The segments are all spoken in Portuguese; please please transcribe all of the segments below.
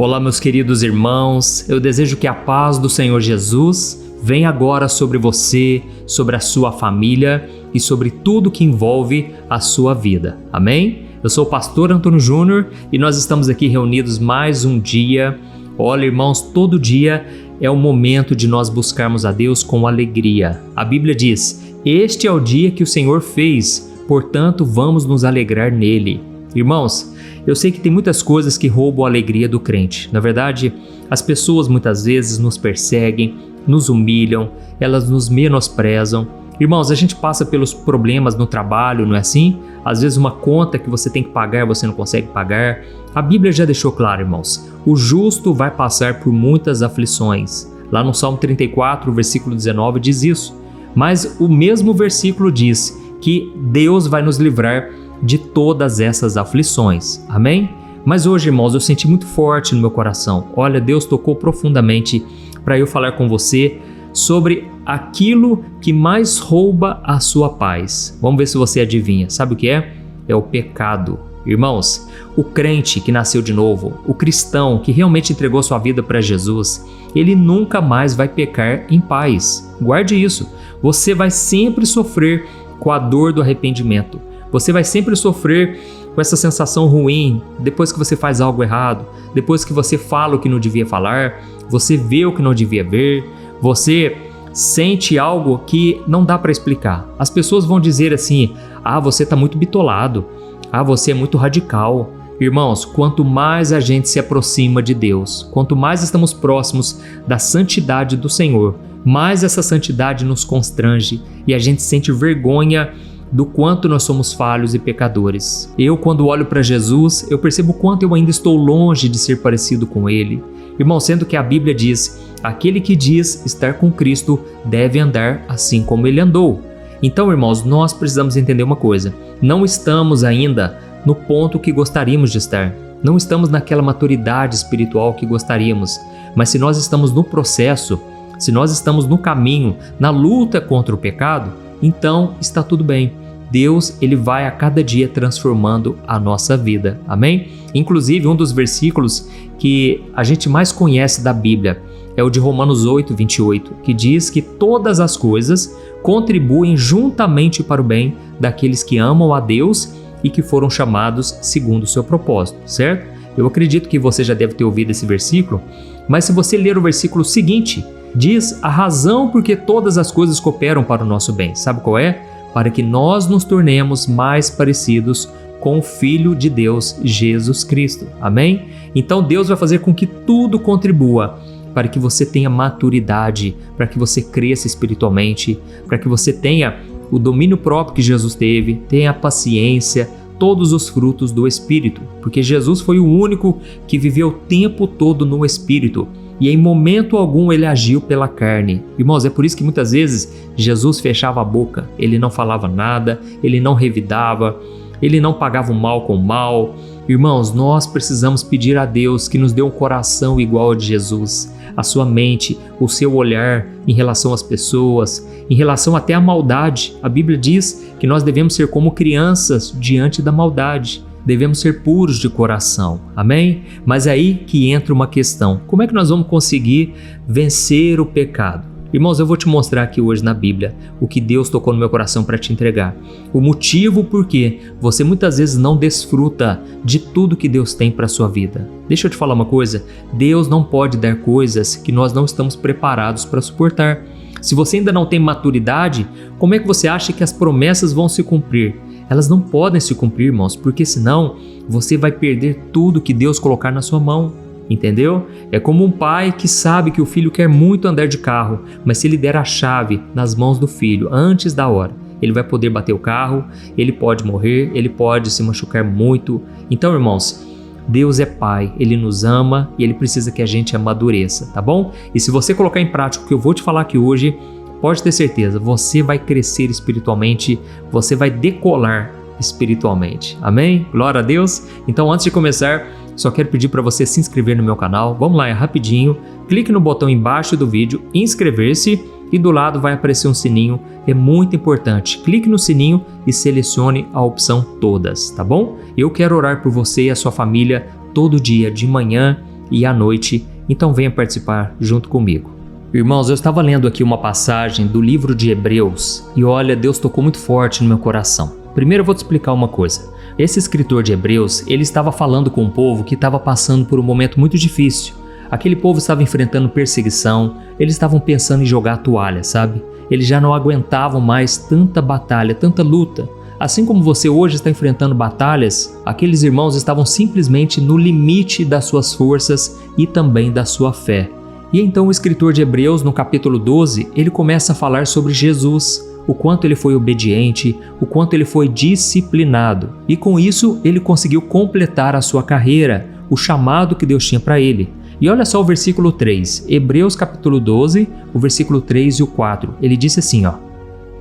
Olá, meus queridos irmãos, eu desejo que a paz do Senhor Jesus venha agora sobre você, sobre a sua família e sobre tudo que envolve a sua vida. Amém? Eu sou o pastor Antônio Júnior e nós estamos aqui reunidos mais um dia. Olha, irmãos, todo dia é o momento de nós buscarmos a Deus com alegria. A Bíblia diz: este é o dia que o Senhor fez, portanto vamos nos alegrar nele. Irmãos, eu sei que tem muitas coisas que roubam a alegria do crente. Na verdade, as pessoas muitas vezes nos perseguem, nos humilham, elas nos menosprezam. Irmãos, a gente passa pelos problemas no trabalho, não é assim? Às vezes uma conta que você tem que pagar, você não consegue pagar. A Bíblia já deixou claro, irmãos, o justo vai passar por muitas aflições. Lá no Salmo 34, versículo 19, diz isso. Mas o mesmo versículo diz que Deus vai nos livrar de todas essas aflições. Amém? Mas hoje, irmãos, eu senti muito forte no meu coração. Olha, Deus tocou profundamente para eu falar com você sobre aquilo que mais rouba a sua paz. Vamos ver se você adivinha. Sabe o que é? É o pecado. Irmãos, o crente que nasceu de novo, o cristão que realmente entregou sua vida para Jesus, ele nunca mais vai pecar em paz. Guarde isso. Você vai sempre sofrer com a dor do arrependimento. Você vai sempre sofrer com essa sensação ruim depois que você faz algo errado, depois que você fala o que não devia falar, você vê o que não devia ver, você sente algo que não dá para explicar. As pessoas vão dizer assim: ah, você está muito bitolado, ah, você é muito radical. Irmãos, quanto mais a gente se aproxima de Deus, quanto mais estamos próximos da santidade do Senhor, mais essa santidade nos constrange e a gente sente vergonha do quanto nós somos falhos e pecadores. Eu, quando olho para Jesus, eu percebo o quanto eu ainda estou longe de ser parecido com Ele. Irmão, sendo que a Bíblia diz: aquele que diz estar com Cristo deve andar assim como Ele andou. Então, irmãos, nós precisamos entender uma coisa: não estamos ainda no ponto que gostaríamos de estar. Não estamos naquela maturidade espiritual que gostaríamos. Mas se nós estamos no processo, se nós estamos no caminho, na luta contra o pecado, então está tudo bem. Deus, Ele vai a cada dia transformando a nossa vida. Amém? Inclusive, um dos versículos que a gente mais conhece da Bíblia é o de Romanos 8, 28, que diz que todas as coisas contribuem juntamente para o bem daqueles que amam a Deus e que foram chamados segundo o seu propósito, certo? Eu acredito que você já deve ter ouvido esse versículo, mas se você ler o versículo seguinte, diz a razão por que todas as coisas cooperam para o nosso bem. Sabe qual é? Para que nós nos tornemos mais parecidos com o Filho de Deus, Jesus Cristo. Amém? Então Deus vai fazer com que tudo contribua para que você tenha maturidade, para que você cresça espiritualmente, para que você tenha o domínio próprio que Jesus teve, tenha a paciência, todos os frutos do Espírito, porque Jesus foi o único que viveu o tempo todo no Espírito. E em momento algum ele agiu pela carne. Irmãos, é por isso que muitas vezes Jesus fechava a boca, ele não falava nada, ele não revidava, ele não pagava o mal com o mal. Irmãos, nós precisamos pedir a Deus que nos dê um coração igual ao de Jesus, a sua mente, o seu olhar em relação às pessoas, em relação até à maldade. A Bíblia diz que nós devemos ser como crianças diante da maldade. Devemos ser puros de coração, amém? Mas é aí que entra uma questão: como é que nós vamos conseguir vencer o pecado? Irmãos, eu vou te mostrar aqui hoje na Bíblia o que Deus tocou no meu coração para te entregar. O motivo por que você muitas vezes não desfruta de tudo que Deus tem para a sua vida. Deixa eu te falar uma coisa: Deus não pode dar coisas que nós não estamos preparados para suportar. Se você ainda não tem maturidade, como é que você acha que as promessas vão se cumprir? Elas não podem se cumprir, irmãos, porque senão você vai perder tudo que Deus colocar na sua mão, entendeu? É como um pai que sabe que o filho quer muito andar de carro, mas se ele der a chave nas mãos do filho antes da hora, ele vai poder bater o carro, ele pode morrer, ele pode se machucar muito. Então, irmãos, Deus é Pai, Ele nos ama e Ele precisa que a gente amadureça, tá bom? E se você colocar em prática o que eu vou te falar aqui hoje, pode ter certeza, você vai crescer espiritualmente, você vai decolar espiritualmente. Amém? Glória a Deus! Então, antes de começar, só quero pedir para você se inscrever no meu canal. Vamos lá, é rapidinho. Clique no botão embaixo do vídeo, inscrever-se, e do lado vai aparecer um sininho. É muito importante. Clique no sininho e selecione a opção todas, tá bom? Eu quero orar por você e a sua família todo dia, de manhã e à noite, então venha participar junto comigo. Irmãos, eu estava lendo aqui uma passagem do livro de Hebreus e olha, Deus tocou muito forte no meu coração. Primeiro eu vou te explicar uma coisa. Esse escritor de Hebreus, ele estava falando com um povo que estava passando por um momento muito difícil. Aquele povo estava enfrentando perseguição, eles estavam pensando em jogar a toalha, sabe? Eles já não aguentavam mais tanta batalha, tanta luta. Assim como você hoje está enfrentando batalhas, aqueles irmãos estavam simplesmente no limite das suas forças e também da sua fé. E então o escritor de Hebreus, no capítulo 12, ele começa a falar sobre Jesus, o quanto ele foi obediente, o quanto ele foi disciplinado. E com isso ele conseguiu completar a sua carreira, o chamado que Deus tinha para ele. E olha só o versículo 3, Hebreus capítulo 12, o versículo 3 e o 4. Ele disse assim,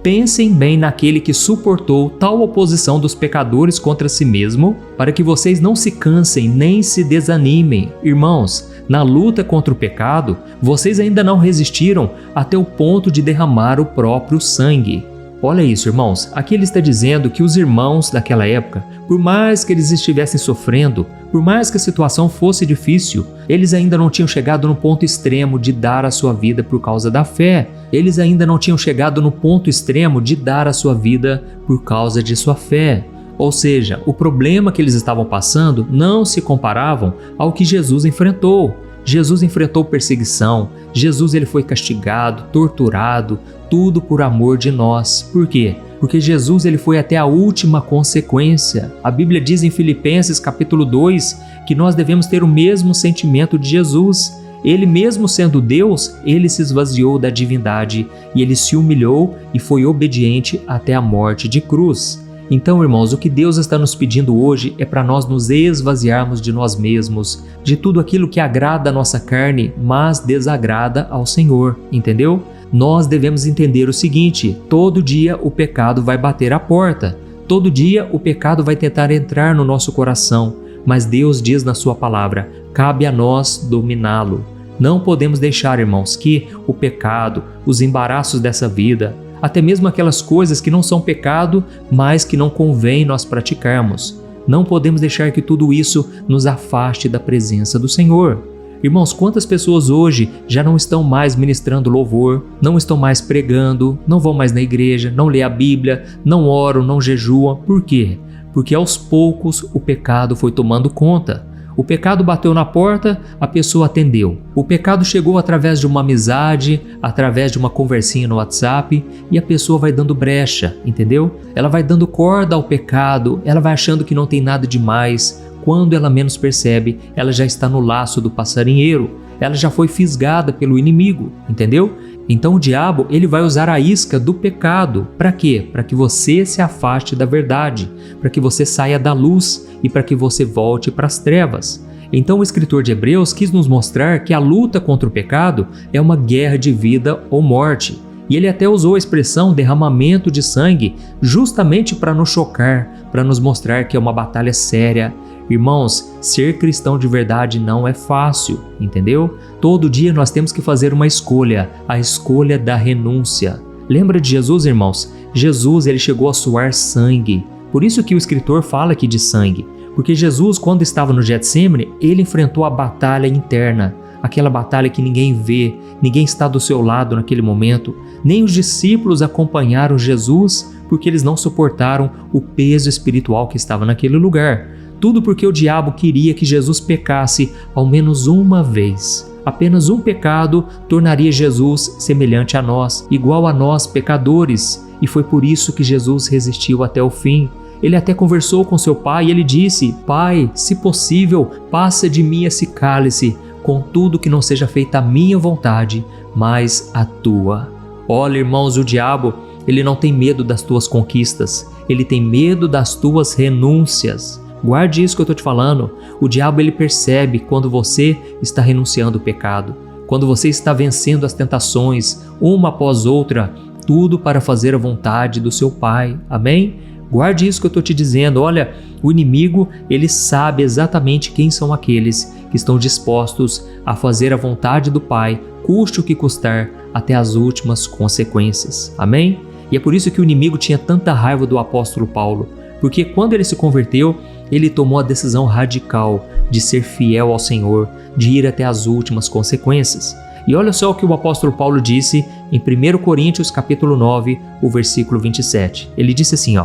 Pensem bem naquele que suportou tal oposição dos pecadores contra si mesmo, para que vocês não se cansem nem se desanimem. Irmãos, na luta contra o pecado, vocês ainda não resistiram até o ponto de derramar o próprio sangue. Olha isso, irmãos. Aqui ele está dizendo que os irmãos daquela época, por mais que eles estivessem sofrendo, por mais que a situação fosse difícil, eles ainda não tinham chegado no ponto extremo de dar a sua vida por causa da fé. Eles ainda não tinham chegado no ponto extremo de dar a sua vida por causa de sua fé. Ou seja, o problema que eles estavam passando não se comparavam ao que Jesus enfrentou. Jesus enfrentou perseguição, Jesus ele foi castigado, torturado, tudo por amor de nós. Por quê? Porque Jesus ele foi até a última consequência. A Bíblia diz em Filipenses capítulo 2 que nós devemos ter o mesmo sentimento de Jesus. Ele mesmo sendo Deus, ele se esvaziou da divindade e ele se humilhou e foi obediente até a morte de cruz. Então, irmãos, o que Deus está nos pedindo hoje é para nós nos esvaziarmos de nós mesmos, de tudo aquilo que agrada a nossa carne, mas desagrada ao Senhor, entendeu? Nós devemos entender o seguinte: todo dia o pecado vai bater à porta, todo dia o pecado vai tentar entrar no nosso coração, mas Deus diz na sua palavra, cabe a nós dominá-lo. Não podemos deixar, irmãos, que o pecado, os embaraços dessa vida, até mesmo aquelas coisas que não são pecado, mas que não convém nós praticarmos. Não podemos deixar que tudo isso nos afaste da presença do Senhor. Irmãos, quantas pessoas hoje já não estão mais ministrando louvor, não estão mais pregando, não vão mais na igreja, não lê a Bíblia, não oram, não jejuam. Por quê? Porque aos poucos o pecado foi tomando conta. O pecado bateu na porta, a pessoa atendeu. O pecado chegou através de uma amizade, através de uma conversinha no WhatsApp e a pessoa vai dando brecha, entendeu? Ela vai dando corda ao pecado, ela vai achando que não tem nada demais. Quando ela menos percebe, ela já está no laço do passarinheiro. Ela já foi fisgada pelo inimigo, entendeu? Então o diabo ele vai usar a isca do pecado. Para quê? Para que você se afaste da verdade, para que você saia da luz e para que você volte para as trevas. Então o escritor de Hebreus quis nos mostrar que a luta contra o pecado é uma guerra de vida ou morte. E ele até usou a expressão derramamento de sangue justamente para nos chocar, para nos mostrar que é uma batalha séria. Irmãos, ser cristão de verdade não é fácil, entendeu? Todo dia nós temos que fazer uma escolha, a escolha da renúncia. Lembra de Jesus, irmãos? Jesus ele chegou a suar sangue. Por isso que o escritor fala aqui de sangue. Porque Jesus, quando estava no Getsêmani, ele enfrentou a batalha interna. Aquela batalha que ninguém vê, ninguém está do seu lado naquele momento. Nem os discípulos acompanharam Jesus porque eles não suportaram o peso espiritual que estava naquele lugar. Tudo porque o diabo queria que Jesus pecasse ao menos uma vez. Apenas um pecado tornaria Jesus semelhante a nós, igual a nós pecadores. E foi por isso que Jesus resistiu até o fim. Ele até conversou com seu pai e ele disse: Pai, se possível, passa de mim esse cálice, contudo que não seja feita a minha vontade, mas a tua. Olha, irmãos, o diabo, ele não tem medo das tuas conquistas, ele tem medo das tuas renúncias. Guarde isso que eu estou te falando. O diabo ele percebe quando você está renunciando ao pecado, quando você está vencendo as tentações, uma após outra, tudo para fazer a vontade do seu Pai. Amém? Guarde isso que eu estou te dizendo. Olha, o inimigo ele sabe exatamente quem são aqueles que estão dispostos a fazer a vontade do Pai, custe o que custar, até as últimas consequências. Amém? E é por isso que o inimigo tinha tanta raiva do apóstolo Paulo. Porque quando ele se converteu, ele tomou a decisão radical de ser fiel ao Senhor, de ir até as últimas consequências. E olha só o que o apóstolo Paulo disse em 1 Coríntios capítulo 9, o versículo 27. Ele disse assim,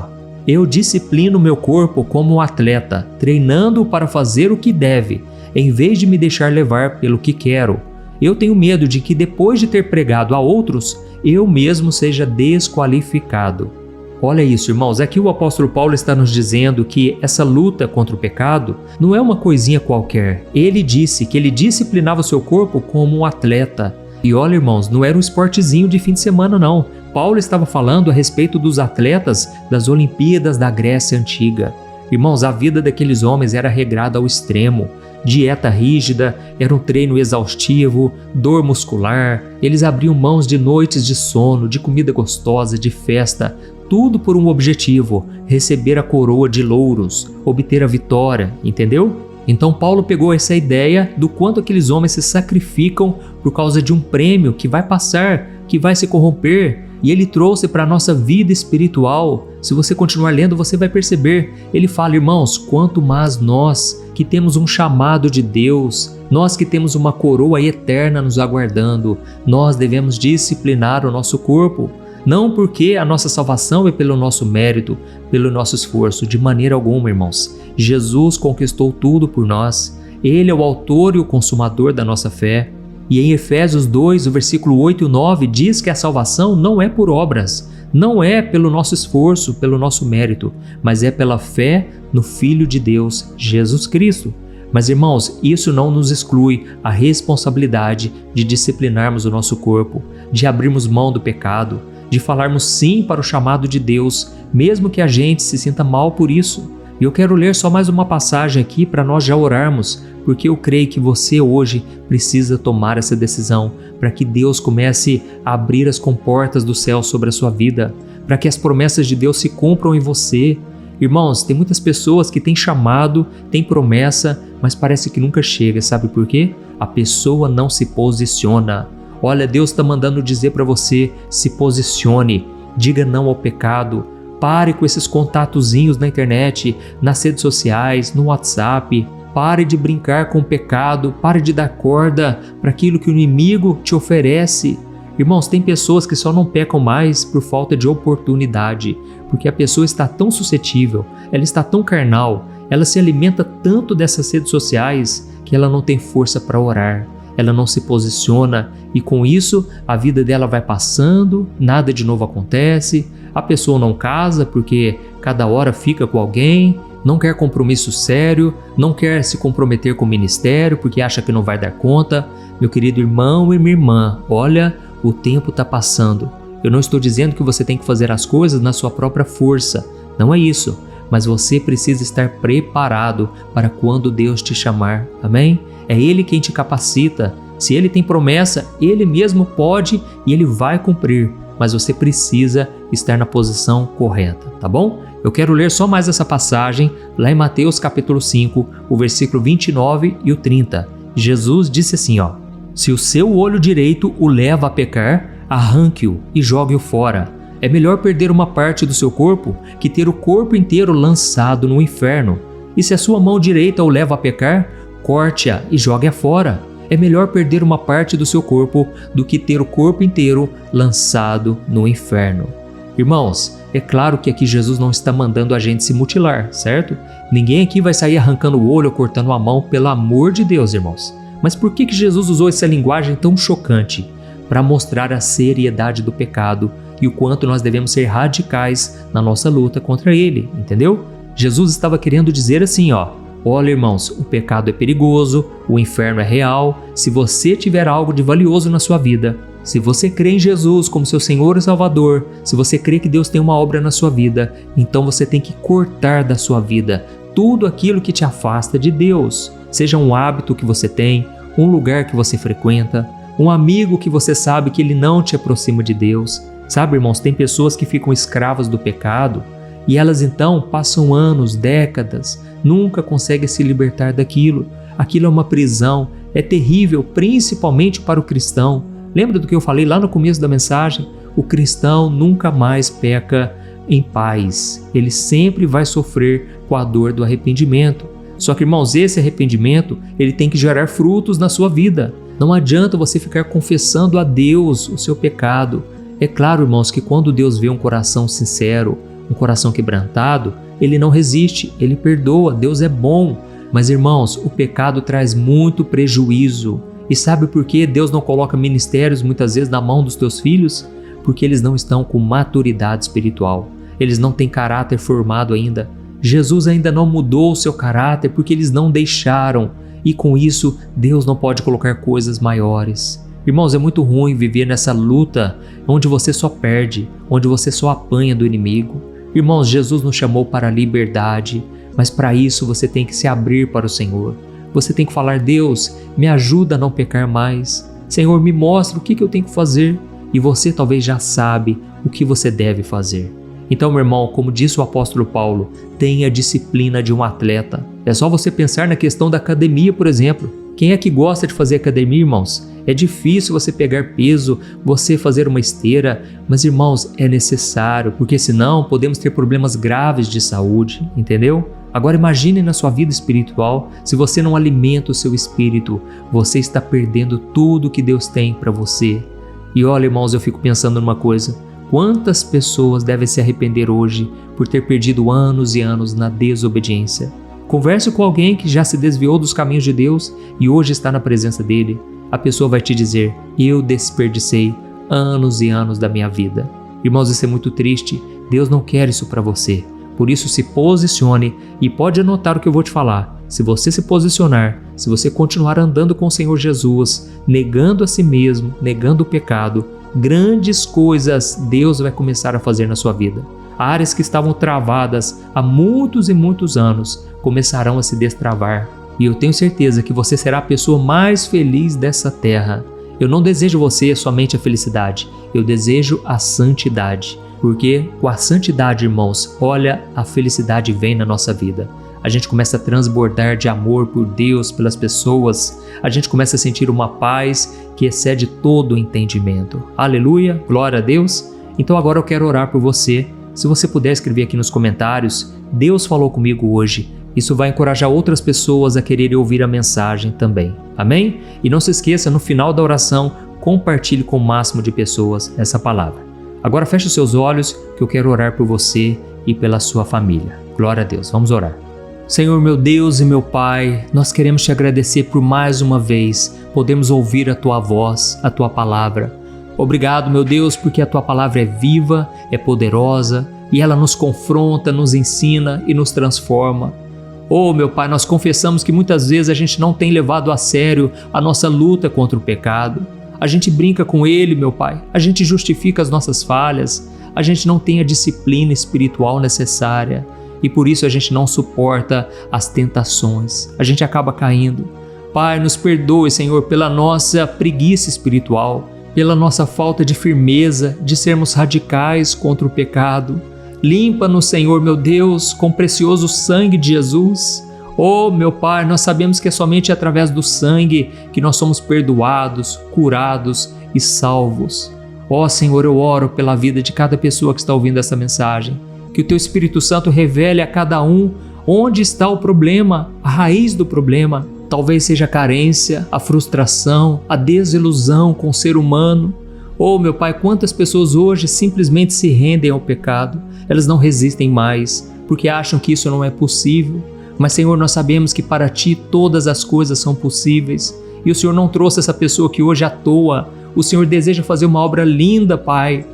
eu disciplino meu corpo como um atleta, treinando-o para fazer o que deve, em vez de me deixar levar pelo que quero. Eu tenho medo de que depois de ter pregado a outros, eu mesmo seja desqualificado. Olha isso, irmãos, aqui o apóstolo Paulo está nos dizendo que essa luta contra o pecado não é uma coisinha qualquer. Ele disse que ele disciplinava o seu corpo como um atleta. E olha, irmãos, não era um esportezinho de fim de semana, não. Paulo estava falando a respeito dos atletas das Olimpíadas da Grécia Antiga. Irmãos, a vida daqueles homens era regrada ao extremo. Dieta rígida, era um treino exaustivo, dor muscular, eles abriam mãos de noites de sono, de comida gostosa, de festa, tudo por um objetivo: receber a coroa de louros, obter a vitória, entendeu? Então Paulo pegou essa ideia do quanto aqueles homens se sacrificam por causa de um prêmio que vai passar, que vai se corromper, e ele trouxe para a nossa vida espiritual. Se você continuar lendo, você vai perceber. Ele fala, irmãos, quanto mais nós que temos um chamado de Deus, nós que temos uma coroa eterna nos aguardando, nós devemos disciplinar o nosso corpo. Não porque a nossa salvação é pelo nosso mérito, pelo nosso esforço, de maneira alguma, irmãos. Jesus conquistou tudo por nós. Ele é o autor e o consumador da nossa fé. E em Efésios 2, o versículo 8 e 9, diz que a salvação não é por obras, não é pelo nosso esforço, pelo nosso mérito, mas é pela fé no Filho de Deus, Jesus Cristo. Mas, irmãos, isso não nos exclui a responsabilidade de disciplinarmos o nosso corpo, de abrirmos mão do pecado, de falarmos sim para o chamado de Deus, mesmo que a gente se sinta mal por isso. E eu quero ler só mais uma passagem aqui para nós já orarmos, porque eu creio que você hoje precisa tomar essa decisão para que Deus comece a abrir as comportas do céu sobre a sua vida, para que as promessas de Deus se cumpram em você. Irmãos, tem muitas pessoas que têm chamado, têm promessa, mas parece que nunca chega. Sabe por quê? A pessoa não se posiciona. Olha, Deus está mandando dizer para você, se posicione, diga não ao pecado, pare com esses contatozinhos na internet, nas redes sociais, no WhatsApp, pare de brincar com o pecado, pare de dar corda para aquilo que o inimigo te oferece. Irmãos, tem pessoas que só não pecam mais por falta de oportunidade, porque a pessoa está tão suscetível, ela está tão carnal, ela se alimenta tanto dessas redes sociais que ela não tem força para orar. Ela não se posiciona e com isso a vida dela vai passando, nada de novo acontece, a pessoa não casa porque cada hora fica com alguém, não quer compromisso sério, não quer se comprometer com o ministério porque acha que não vai dar conta. Meu querido irmão e minha irmã, olha, o tempo está passando. Eu não estou dizendo que você tem que fazer as coisas na sua própria força, não é isso, mas você precisa estar preparado para quando Deus te chamar, amém? É Ele quem te capacita. Se Ele tem promessa, Ele mesmo pode e Ele vai cumprir, mas você precisa estar na posição correta, tá bom? Eu quero ler só mais essa passagem, lá em Mateus capítulo 5, o versículo 29 e o 30. Jesus disse assim, se o seu olho direito o leva a pecar, arranque-o e jogue-o fora. É melhor perder uma parte do seu corpo que ter o corpo inteiro lançado no inferno. E se a sua mão direita o leva a pecar, corte-a e jogue-a fora. É melhor perder uma parte do seu corpo do que ter o corpo inteiro lançado no inferno. Irmãos, é claro que aqui Jesus não está mandando a gente se mutilar, certo? Ninguém aqui vai sair arrancando o olho ou cortando a mão, pelo amor de Deus, irmãos. Mas por que Jesus usou essa linguagem tão chocante? Para mostrar a seriedade do pecado e o quanto nós devemos ser radicais na nossa luta contra ele, entendeu? Jesus estava querendo dizer assim, olha, irmãos, o pecado é perigoso, o inferno é real. Se você tiver algo de valioso na sua vida, se você crê em Jesus como seu Senhor e Salvador, se você crê que Deus tem uma obra na sua vida, então você tem que cortar da sua vida tudo aquilo que te afasta de Deus. Seja um hábito que você tem, um lugar que você frequenta, um amigo que você sabe que ele não te aproxima de Deus. Sabe, irmãos, tem pessoas que ficam escravas do pecado e elas então passam anos, décadas, nunca conseguem se libertar daquilo. Aquilo é uma prisão, é terrível, principalmente para o cristão. Lembra do que eu falei lá no começo da mensagem? O cristão nunca mais peca em paz. Ele sempre vai sofrer com a dor do arrependimento. Só que, irmãos, esse arrependimento, ele tem que gerar frutos na sua vida. Não adianta você ficar confessando a Deus o seu pecado. É claro, irmãos, que quando Deus vê um coração sincero, um coração quebrantado, Ele não resiste, Ele perdoa, Deus é bom. Mas, irmãos, o pecado traz muito prejuízo. E sabe por que Deus não coloca ministérios muitas vezes na mão dos teus filhos? Porque eles não estão com maturidade espiritual. Eles não têm caráter formado ainda. Jesus ainda não mudou o seu caráter porque eles não deixaram. E com isso, Deus não pode colocar coisas maiores. Irmãos, é muito ruim viver nessa luta onde você só perde, onde você só apanha do inimigo. Irmãos, Jesus nos chamou para a liberdade, mas para isso você tem que se abrir para o Senhor. Você tem que falar: Deus, me ajuda a não pecar mais. Senhor, me mostra o que eu tenho que fazer. E você talvez já sabe o que você deve fazer. Então, meu irmão, como disse o apóstolo Paulo, tenha a disciplina de um atleta. É só você pensar na questão da academia, por exemplo. Quem é que gosta de fazer academia, irmãos? É difícil você pegar peso, você fazer uma esteira, mas, irmãos, é necessário, porque senão podemos ter problemas graves de saúde, entendeu? Agora imagine na sua vida espiritual, se você não alimenta o seu espírito, você está perdendo tudo que Deus tem para você. E olha, irmãos, eu fico pensando numa coisa: quantas pessoas devem se arrepender hoje por ter perdido anos e anos na desobediência? Converse com alguém que já se desviou dos caminhos de Deus e hoje está na presença dele. A pessoa vai te dizer: eu desperdicei anos e anos da minha vida. Irmãos, isso é muito triste. Deus não quer isso para você. Por isso, se posicione e pode anotar o que eu vou te falar. Se você se posicionar, se você continuar andando com o Senhor Jesus, negando a si mesmo, negando o pecado, grandes coisas Deus vai começar a fazer na sua vida. Áreas que estavam travadas há muitos e muitos anos começarão a se destravar. E eu tenho certeza que você será a pessoa mais feliz dessa terra. Eu não desejo você somente a felicidade, eu desejo a santidade. Porque com a santidade, irmãos, olha, a felicidade vem na nossa vida. A gente começa a transbordar de amor por Deus, pelas pessoas. A gente começa a sentir uma paz que excede todo o entendimento. Aleluia, glória a Deus. Então agora eu quero orar por você. Se você puder escrever aqui nos comentários: Deus falou comigo hoje. Isso vai encorajar outras pessoas a quererem ouvir a mensagem também. Amém? E não se esqueça, no final da oração, compartilhe com o máximo de pessoas essa palavra. Agora feche os seus olhos que eu quero orar por você e pela sua família. Glória a Deus. Vamos orar. Senhor, meu Deus e meu Pai, nós queremos te agradecer por mais uma vez podermos ouvir a tua voz, a tua palavra. Obrigado, meu Deus, porque a tua palavra é viva, é poderosa e ela nos confronta, nos ensina e nos transforma. Oh, meu Pai, nós confessamos que muitas vezes a gente não tem levado a sério a nossa luta contra o pecado. A gente brinca com ele, meu Pai. A gente justifica as nossas falhas. A gente não tem a disciplina espiritual necessária. E por isso a gente não suporta as tentações. A gente acaba caindo. Pai, nos perdoe, Senhor, pela nossa preguiça espiritual, pela nossa falta de firmeza, de sermos radicais contra o pecado. Limpa-nos, Senhor, meu Deus, com o precioso sangue de Jesus. Oh, meu Pai, nós sabemos que é somente através do sangue que nós somos perdoados, curados e salvos. Oh, Senhor, eu oro pela vida de cada pessoa que está ouvindo essa mensagem. Que o Teu Espírito Santo revele a cada um onde está o problema, a raiz do problema. Talvez seja a carência, a frustração, a desilusão com o ser humano. Oh, meu Pai, quantas pessoas hoje simplesmente se rendem ao pecado. Elas não resistem mais, porque acham que isso não é possível. Mas, Senhor, nós sabemos que para Ti todas as coisas são possíveis. E o Senhor não trouxe essa pessoa aqui hoje à toa. O Senhor deseja fazer uma obra linda, Pai.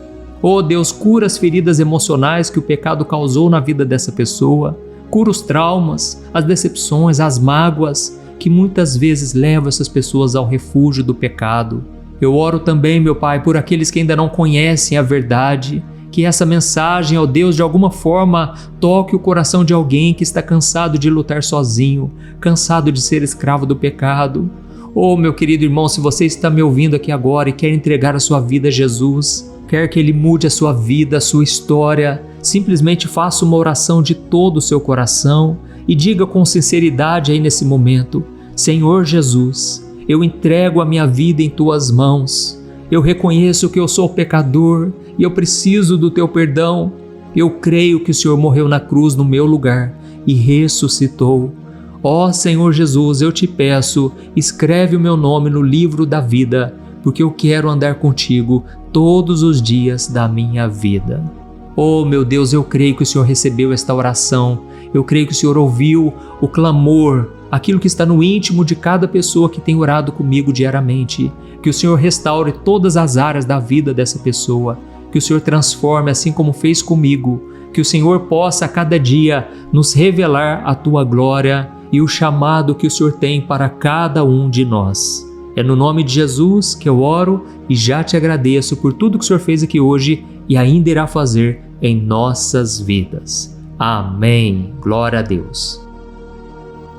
Oh, Deus, cura as feridas emocionais que o pecado causou na vida dessa pessoa. Cura os traumas, as decepções, as mágoas, que muitas vezes levam essas pessoas ao refúgio do pecado. Eu oro também, meu Pai, por aqueles que ainda não conhecem a verdade, que essa mensagem, ó Deus, de alguma forma toque o coração de alguém que está cansado de lutar sozinho, cansado de ser escravo do pecado. Oh, meu querido irmão, se você está me ouvindo aqui agora e quer entregar a sua vida a Jesus, quer que Ele mude a sua vida, a sua história, simplesmente faça uma oração de todo o seu coração e diga com sinceridade aí nesse momento: Senhor Jesus, eu entrego a minha vida em Tuas mãos. Eu reconheço que eu sou pecador e eu preciso do Teu perdão. Eu creio que o Senhor morreu na cruz no meu lugar e ressuscitou. Ó Senhor Jesus, eu te peço, escreve o meu nome no livro da vida, porque eu quero andar contigo todos os dias da minha vida. Oh meu Deus, eu creio que o Senhor recebeu esta oração, eu creio que o Senhor ouviu o clamor, aquilo que está no íntimo de cada pessoa que tem orado comigo diariamente, que o Senhor restaure todas as áreas da vida dessa pessoa, que o Senhor transforme assim como fez comigo, que o Senhor possa a cada dia nos revelar a tua glória e o chamado que o Senhor tem para cada um de nós. É no nome de Jesus que eu oro e já te agradeço por tudo que o Senhor fez aqui hoje e ainda irá fazer em nossas vidas. Amém. Glória a Deus.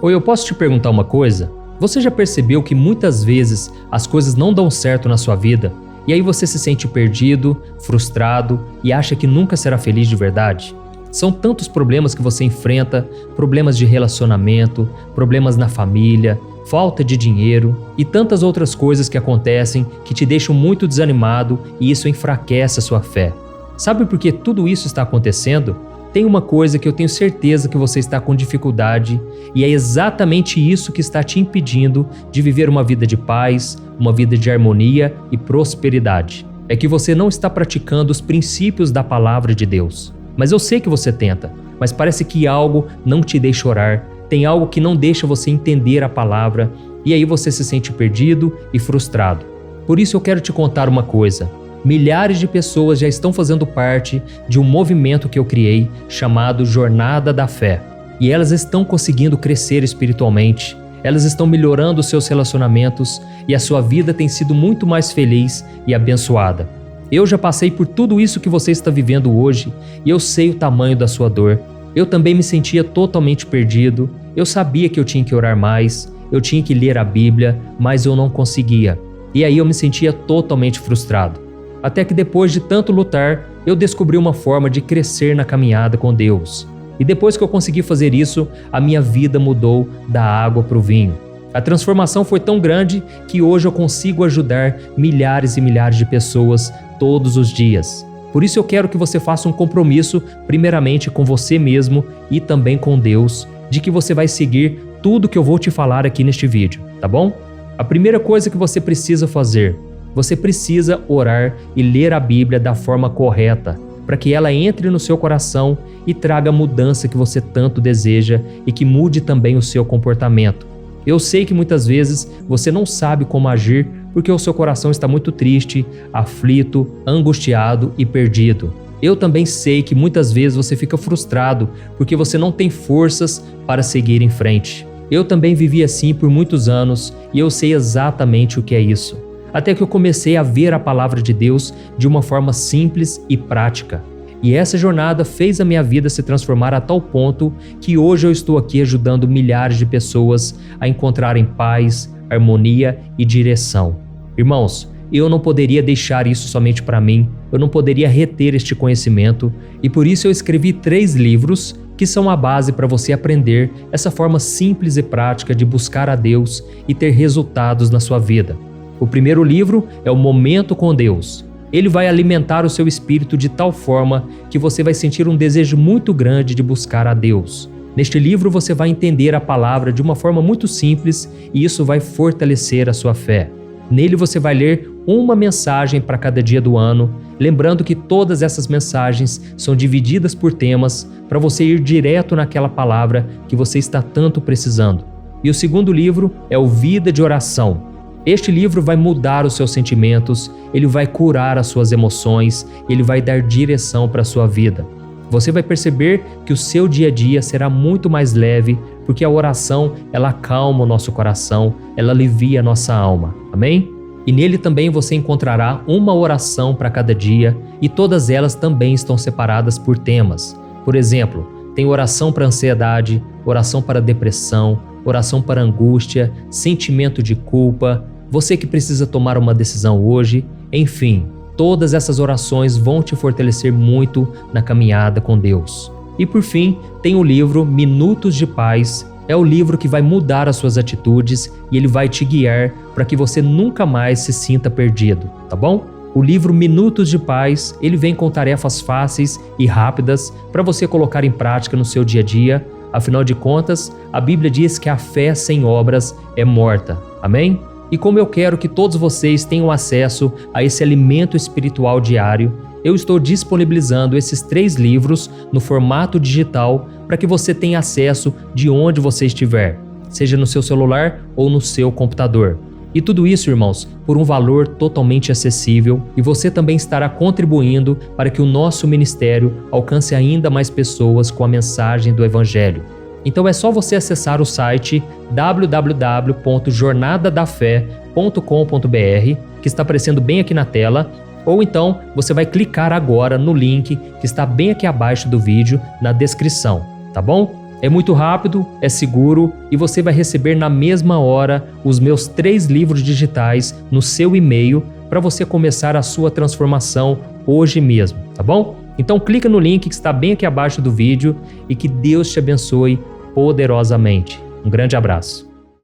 Oi, eu posso te perguntar uma coisa? Você já percebeu que muitas vezes as coisas não dão certo na sua vida e aí você se sente perdido, frustrado e acha que nunca será feliz de verdade? São tantos problemas que você enfrenta, problemas de relacionamento, problemas na família, falta de dinheiro e tantas outras coisas que acontecem que te deixam muito desanimado e isso enfraquece a sua fé. Sabe por que tudo isso está acontecendo? Tem uma coisa que eu tenho certeza que você está com dificuldade e é exatamente isso que está te impedindo de viver uma vida de paz, uma vida de harmonia e prosperidade. É que você não está praticando os princípios da palavra de Deus. Mas eu sei que você tenta, mas parece que algo não te deixa orar, tem algo que não deixa você entender a palavra e aí você se sente perdido e frustrado. Por isso eu quero te contar uma coisa. Milhares de pessoas já estão fazendo parte de um movimento que eu criei chamado Jornada da Fé. E elas estão conseguindo crescer espiritualmente, elas estão melhorando os seus relacionamentos e a sua vida tem sido muito mais feliz e abençoada. Eu já passei por tudo isso que você está vivendo hoje e eu sei o tamanho da sua dor. Eu também me sentia totalmente perdido, eu sabia que eu tinha que orar mais, eu tinha que ler a Bíblia, mas eu não conseguia. E aí eu me sentia totalmente frustrado. Até que depois de tanto lutar, eu descobri uma forma de crescer na caminhada com Deus. E depois que eu consegui fazer isso, a minha vida mudou da água para o vinho. A transformação foi tão grande que hoje eu consigo ajudar milhares e milhares de pessoas todos os dias. Por isso eu quero que você faça um compromisso, primeiramente com você mesmo e também com Deus, de que você vai seguir tudo que eu vou te falar aqui neste vídeo, tá bom? A primeira coisa que você precisa fazer, você precisa orar e ler a Bíblia da forma correta, para que ela entre no seu coração e traga a mudança que você tanto deseja e que mude também o seu comportamento. Eu sei que muitas vezes você não sabe como agir porque o seu coração está muito triste, aflito, angustiado e perdido. Eu também sei que muitas vezes você fica frustrado porque você não tem forças para seguir em frente. Eu também vivi assim por muitos anos e eu sei exatamente o que é isso. Até que eu comecei a ver a palavra de Deus de uma forma simples e prática. E essa jornada fez a minha vida se transformar a tal ponto que hoje eu estou aqui ajudando milhares de pessoas a encontrarem paz, harmonia e direção. Irmãos, eu não poderia deixar isso somente para mim, eu não poderia reter este conhecimento e por isso eu escrevi 3 livros que são a base para você aprender essa forma simples e prática de buscar a Deus e ter resultados na sua vida. O primeiro livro é o Momento com Deus. Ele vai alimentar o seu espírito de tal forma que você vai sentir um desejo muito grande de buscar a Deus. Neste livro você vai entender a palavra de uma forma muito simples e isso vai fortalecer a sua fé. Nele você vai ler uma mensagem para cada dia do ano, lembrando que todas essas mensagens são divididas por temas para você ir direto naquela palavra que você está tanto precisando. E o segundo livro é o Vida de Oração. Este livro vai mudar os seus sentimentos, ele vai curar as suas emoções, ele vai dar direção para a sua vida. Você vai perceber que o seu dia a dia será muito mais leve, porque a oração, ela acalma o nosso coração, ela alivia a nossa alma. Amém? E nele também você encontrará uma oração para cada dia e todas elas também estão separadas por temas. Por exemplo, tem oração para ansiedade, oração para depressão, oração para angústia, sentimento de culpa, você que precisa tomar uma decisão hoje, enfim, todas essas orações vão te fortalecer muito na caminhada com Deus. E por fim, tem o livro Minutos de Paz, é o livro que vai mudar as suas atitudes e ele vai te guiar para que você nunca mais se sinta perdido, tá bom? O livro Minutos de Paz, ele vem com tarefas fáceis e rápidas para você colocar em prática no seu dia a dia. Afinal de contas, a Bíblia diz que a fé sem obras é morta. Amém? E como eu quero que todos vocês tenham acesso a esse alimento espiritual diário, eu estou disponibilizando esses 3 livros no formato digital para que você tenha acesso de onde você estiver, seja no seu celular ou no seu computador. E tudo isso, irmãos, por um valor totalmente acessível, e você também estará contribuindo para que o nosso ministério alcance ainda mais pessoas com a mensagem do Evangelho. Então é só você acessar o site www.jornadadafé.com.br, que está aparecendo bem aqui na tela, ou então você vai clicar agora no link que está bem aqui abaixo do vídeo, na descrição, tá bom? É muito rápido, é seguro e você vai receber na mesma hora os meus 3 livros digitais no seu e-mail para você começar a sua transformação hoje mesmo, tá bom? Então clica no link que está bem aqui abaixo do vídeo e que Deus te abençoe poderosamente. Um grande abraço.